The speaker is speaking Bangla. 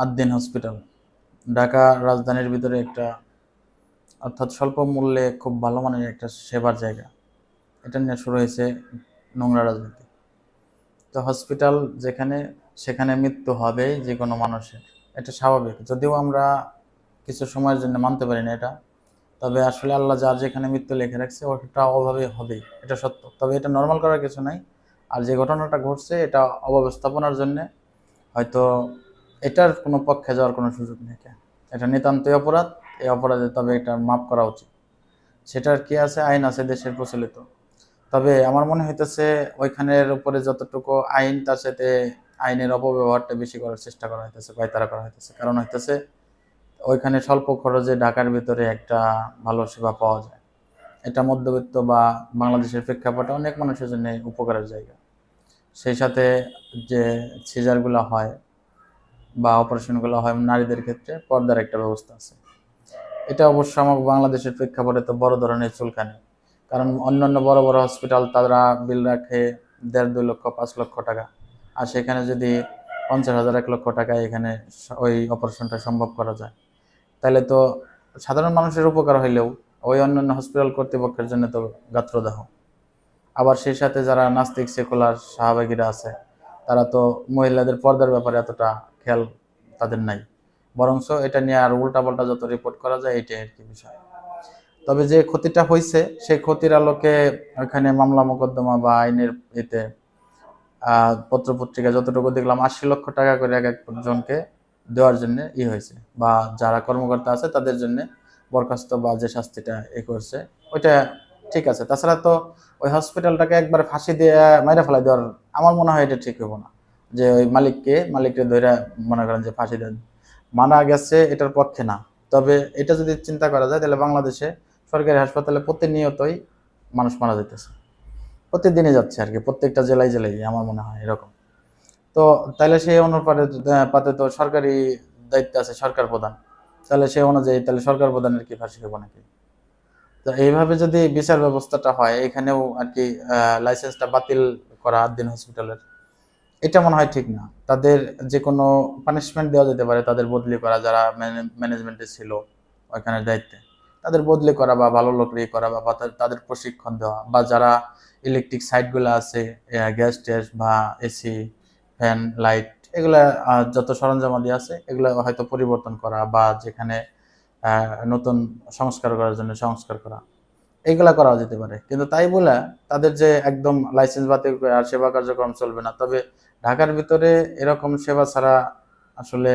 আদ্দিন হসপিটাল ঢাকা রাজধানীর ভিতরে একটা, অর্থাৎ স্বল্প মূল্যে খুব ভালো মানের একটা সেবার জায়গা। এটা নিয়ে শুরু হয়েছে নোংরা রাজনীতি। তো হসপিটাল যেখানে, সেখানে মৃত্যু হবেই যে কোনো মানুষের, এটা স্বাভাবিক। যদিও আমরা কিছু সময়ের জন্য মানতে পারি না এটা, তবে আসলে আল্লাহ যার যেখানে মৃত্যু লিখে রাখছে ওটা অভাবে হবেই, এটা সত্য। তবে এটা নর্মাল করার কিছু নাই। আর যে ঘটনাটা ঘটছে এটা অব্যবস্থাপনার জন্য, হয়তো এটার কোনো পক্ষে যাওয়ার কোনো সুযোগ নেই। এটা নিতান্তই অপরাধ। এই অপরাধে তবে এটা মাফ করা উচিত। সেটার কি আছে, আইন আছে দেশের প্রচলিত। তবে আমার মনে হইতেছে ওইখানের উপরে যতটুকু আইন, তার সাথে আইনের অপব্যবহারটা বেশি করার চেষ্টা করা হইতেছে, পায়তারা করা হইতেছে। কারণ হইতেছে ওইখানে স্বল্প খরচে ঢাকার ভিতরে একটা ভালো সেবা পাওয়া যায়। এটা মধ্যবিত্ত বা বাংলাদেশের প্রেক্ষাপটে অনেক মানুষের জন্য উপকারের জায়গা। সেই সাথে যে সিজারগুলো হয় বা অপারেশনগুলো হয় নারীদের ক্ষেত্রে, পর্দার একটা ব্যবস্থা আছে। এটা অবশ্য আমার বাংলাদেশের প্রেক্ষাপটে তো বড় ধরনের চুলকানি। কারণ অন্যান্য বড় বড় হসপিটাল তারা বিল রাখে 1.5-2 লক্ষ 5 লক্ষ টাকা, আর সেখানে যদি 50,000 1 লক্ষ টাকায় এখানে ওই অপারেশনটা সম্ভব করা যায়, তাহলে তো সাধারণ মানুষের উপকার হইলেও ওই অন্যান্য হসপিটাল কর্তৃপক্ষের জন্য তো গাত্রদাহ। আবার সেই সাথে যারা নাস্তিক সেকুলার শাহবাগীরা আছে, তারা তো মহিলাদের পর্দার ব্যাপারে এতটা খেয়াল তাদের নাই। বরঞ্চ এটা নিয়ে আর উল্টাপাল্টা যত রিপোর্ট করা যায় এটাই আর কি বিষয়। তবে যে ক্ষতিটা হয়েছে সেই ক্ষতির আলোকে ওখানে মামলা মোকদ্দমা বা আইনের এতে পত্র পত্রিকা যতটুকু দেখলাম 80 লক্ষ টাকা করে এক একজনকে দেওয়ার জন্য হয়েছে, বা যারা কর্মকর্তা আছে তাদের জন্য বরখাস্ত বা যে শাস্তিটা করছে ওইটা ঠিক আছে। তাছাড়া তো ওই হসপিটালটাকে একবার ফাঁসি দিয়ে মাইরা ফেলাই দেওয়ার আমার মনে হয় এটা ঠিক হবো না। যে ওই মালিককে ধরে মনে করেন যে ফাঁসি দেন, মানা গেছে এটার পক্ষে না। তবে এটা যদি চিন্তা করা যায় তাহলে বাংলাদেশে সরকারি হাসপাতালে প্রতিনিয়তই মানুষ মারা যাইতেছে, প্রতিদিনই যাচ্ছে আর কি, প্রত্যেকটা জেলায় জেলায় আমার মনে হয় এরকম। তো তাহলে সেই অনুপাতে পাতে তো সরকারি দায়িত্ব আছে সরকার প্রধান, তাহলে সেই অনুযায়ী তাহলে সরকার প্রধানের কি ফাঁসি হবো নাকি? তো এইভাবে যদি বিচার ব্যবস্থাটা হয়, এখানেও আর কি লাইসেন্সটা বাতিল করা আদ্দিন হসপিটালের, এটা মনে হয় ঠিক না। তাদের যে কোনো পানিশমেন্ট দেওয়া যেতে পারে, তাদের বদলি করা, যারা ম্যানেজমেন্টে ছিল ওইখানের দায়িত্বে, তাদের বদলি করা বা ভালো লোক করা, বা তাদের প্রশিক্ষণ দেওয়া, বা যারা ইলেকট্রিক সাইটগুলো আছে, গ্যাস ট্যাস বা এসি ফ্যান লাইট এগুলা যত সরঞ্জামাদি আছে এগুলো হয়তো পরিবর্তন করা, বা যেখানে নতুন সংস্কার করার জন্য সংস্কার করা, এইগুলা করা যেতে পারে। কিন্তু তাই বলে তাদের যে একদম লাইসেন্স বাতিল করে আর সেবা কার্যক্রম চলবে না, তবে ঢাকার ভিতরে এরকম সেবা ছাড়া আসলে